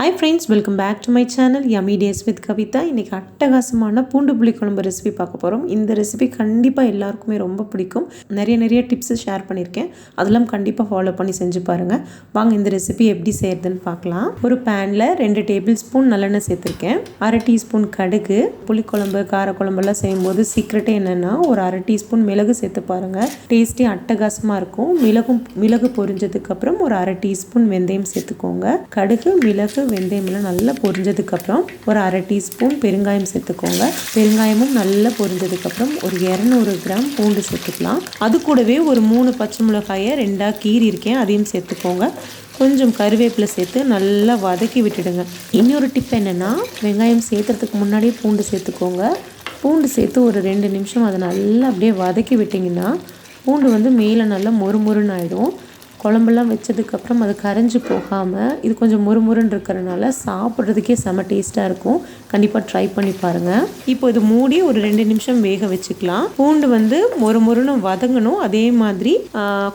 Hi friends, welcome back to my channel Yummy Days with Kavitha. இன்னைக்கு அட்டகாசமான பூண்டு புளிக்குழம்பு ரெசிபி பார்க்க போறோம். இந்த ரெசிபி கண்டிப்பா எல்லாருக்குமே ரொம்ப பிடிக்கும். நிறைய டிப்ஸ் ஷேர் பண்ணிருக்கேன். அதெல்லாம் கண்டிப்பா ஃபாலோ பண்ணி செஞ்சு பாருங்க. வாங்க இந்த ரெசிபி எப்படி செய்யறதுன்னு பார்க்கலாம். ஒரு panல 2 டேபிள்ஸ்பூன் நல்லெண்ணெய் சேர்த்திருக்கேன். 1/2 டீஸ்பூன் கடுகு, புளிக்குழம்பு, காரக்குழம்பு எல்லாம் செய்யும்போது சீக்ரெட் என்னன்னா ஒரு 1/2 டீஸ்பூன் மிளகு சேர்த்து பாருங்க. டேஸ்டி அட்டகாசமா இருக்கும். மிளகு பொரிஞ்சதுக்கு அப்புறம் ஒரு 1/2 டீஸ்பூன் வெந்தயம் சேர்த்துக்கோங்க. கடுகு, மிளகு, வெந்தயம் எல்லாம் நல்லா பொரிஞ்சதுக்கு அப்புறம் ஒரு 1/2 டீஸ்பூன் பெருங்காயம் சேர்த்துக்கோங்க. பெருங்காயமும் நல்லா பொரிஞ்சதுக்கு அப்புறம் ஒரு 200 கிராம் பூண்டு சேர்த்துக்கலாம். அது கூடவே ஒரு 3 பச்சை மிளகாயை 2ஆ கீறி இருக்கேன், அதையும் சேர்த்துக்கோங்க. கொஞ்சம் கருவேப்பிலை சேர்த்து நல்லா வதக்கி விட்டுடுங்க. இன்னொரு டிப் என்னென்னா, வெங்காயம் சேர்த்துறதுக்கு முன்னாடியே பூண்டு சேர்த்துக்கோங்க. பூண்டு சேர்த்து ஒரு 2 நிமிஷம் அதை நல்லா அப்படியே வதக்கி விட்டிங்கன்னா பூண்டு மேலே நல்லா மொறுமொறுன்னு ஆகிடும். குழம்பெல்லாம் வச்சதுக்கப்புறம் அது கரைஞ்சி போகாமல் இது கொஞ்சம் முறுமுறுன்னு இருக்கிறனால சாப்பிட்றதுக்கே செம டேஸ்ட்டாக இருக்கும். கண்டிப்பாக ட்ரை பண்ணி பாருங்கள். இப்போ இது மூடி ஒரு 2 நிமிஷம் வேக வச்சுக்கலாம். பூண்டு மொறுமொறுன்னு வதங்கணும், அதே மாதிரி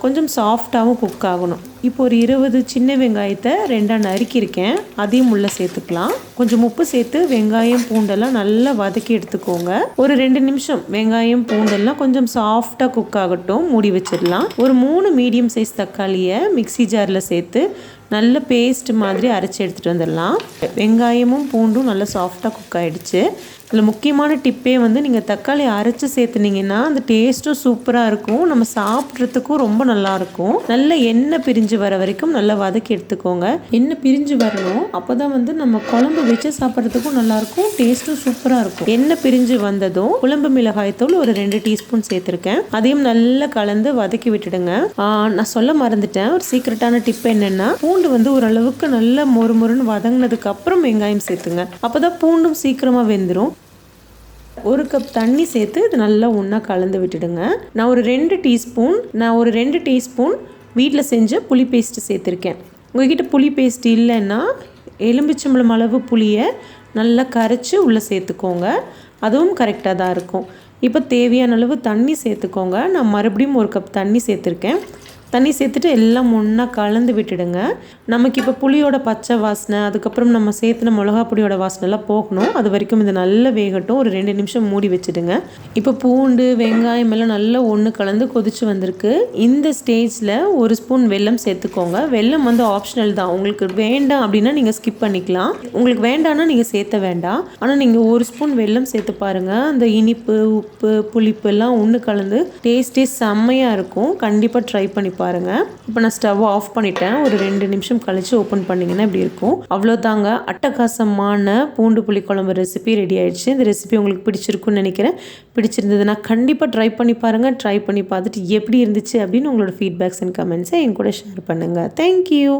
கொஞ்சம் சாஃப்டாகவும் குக் ஆகணும். இப்போ ஒரு 20 சின்ன வெங்காயத்தை 2ஆக நறுக்கியிருக்கேன், அதையும் உள்ளே சேர்த்துக்கலாம். கொஞ்சம் உப்பு சேர்த்து வெங்காயம் பூண்டெல்லாம் நல்லா வதக்கி எடுத்துக்கோங்க. ஒரு 2 நிமிஷம் வெங்காயம் பூண்டெல்லாம் கொஞ்சம் சாஃப்டாக குக் ஆகட்டும், மூடி வச்சிடலாம். ஒரு 3 மீடியம் சைஸ் தக்காளியை மிக்ஸி ஜாரில் சேர்த்து நல்ல பேஸ்ட் மாதிரி அரைச்சி எடுத்துகிட்டு வந்துடலாம். வெங்காயமும் பூண்டும் நல்லா சாஃப்டாக குக் ஆகிடுச்சு. இதில் முக்கியமான டிப்பே நீங்கள் தக்காளி அரைச்சி சேர்த்துனீங்கன்னா அந்த டேஸ்ட்டும் சூப்பராக இருக்கும், நம்ம சாப்பிட்றதுக்கும் ரொம்ப நல்லாயிருக்கும். நல்ல எண்ணெய் பிரிஞ்சு வர வரைக்கும் நல்லா வதக்கி எடுத்துக்கோங்க. எண்ணெய் பிரிஞ்சு வரணும், அப்போ தான் நம்ம குழம்பு வச்சு சாப்பிட்றதுக்கும் நல்லாயிருக்கும், டேஸ்ட்டும் சூப்பராக இருக்கும். எண்ணெய் பிரிஞ்சு வந்ததும் குழம்பு மிளகாய்த்தூள் ஒரு 2 டீஸ்பூன் சேர்த்துருக்கேன், அதையும் நல்லா கலந்து வதக்கி விட்டுடுங்க. நான் சொல்ல மறந்துட்டேன், ஒரு சீக்ரெட்டான டிப் என்னென்னா, பூண்டு ஓரளவுக்கு நல்லா மொறுமொறுன்னு வதங்கினதுக்கு அப்புறம் வெங்காயம் சேர்த்துங்க, அப்போ தான் பூண்டும் சீக்கிரமாக வெந்துடும். 1 கப் தண்ணி சேர்த்து இது நல்லா ஒன்றா கலந்து விட்டுடுங்க. நான் ஒரு 2 டீஸ்பூன் வீட்டில் செஞ்ச புளி பேஸ்ட்டு சேர்த்துருக்கேன். உங்கள்கிட்ட புளி பேஸ்ட் இல்லைன்னா எலும்பிச்சம்பழம் அளவு புளியை நல்லா கரைச்சி உள்ளே சேர்த்துக்கோங்க, அதுவும் கரெக்டாக தான் இருக்கும். இப்போ தேவையான அளவு தண்ணி சேர்த்துக்கோங்க. நான் மறுபடியும் 1 கப் தண்ணி சேர்த்துருக்கேன். தண்ணி சேர்த்துட்டு எல்லாம் ஒன்றா கலந்து விட்டுடுங்க. நமக்கு இப்போ புளியோட பச்சை வாசனை, அதுக்கப்புறம் நம்ம சேர்த்துன மிளகா பொடியோட வாசனைலாம் போகணும். அது வரைக்கும் இது நல்லா வேகட்டும். ஒரு 2 நிமிஷம் மூடி வச்சுடுங்க. இப்போ பூண்டு வெங்காயம் எல்லாம் நல்லா ஒன்று கலந்து கொதிச்சு வந்திருக்கு. இந்த ஸ்டேஜில் 1 ஸ்பூன் வெல்லம் சேர்த்துக்கோங்க. வெல்லம் ஆப்ஷனல் தான், உங்களுக்கு வேண்டாம் அப்படின்னா நீங்கள் ஸ்கிப் பண்ணிக்கலாம். உங்களுக்கு வேண்டாம்னா நீங்கள் சேர்த்த வேண்டாம். ஆனால் நீங்கள் 1 ஸ்பூன் வெல்லம் சேர்த்து பாருங்கள். அந்த இனிப்பு, உப்பு, புளிப்பு எல்லாம் ஒன்று கலந்து டேஸ்டே செம்மையாக இருக்கும். கண்டிப்பாக ட்ரை பண்ணி பாருங்க. இப்போ நான் ஸ்டவ் ஆஃப் பண்ணிட்டேன். ஒரு 2 நிமிஷம் கழிச்சு ஓப்பன் பண்ணிங்கன்னா இப்படி இருக்கும். அவ்வளோதாங்க, அட்டகாசமான பூண்டு புளிக்குழம்பு ரெசிபி ரெடி ஆயிடுச்சு. இந்த ரெசிபி உங்களுக்கு பிடிச்சிருக்குன்னு நினைக்கிறேன். பிடிச்சிருந்ததுன்னா கண்டிப்பாக ட்ரை பண்ணி பாருங்கள். ட்ரை பண்ணி பார்த்துட்டு எப்படி இருந்துச்சு அப்படின்னு உங்களோட ஃபீட்பேக்ஸ் அண்ட் கமெண்ட்ஸை என் கூட ஷேர் பண்ணுங்கள். தேங்க்யூ.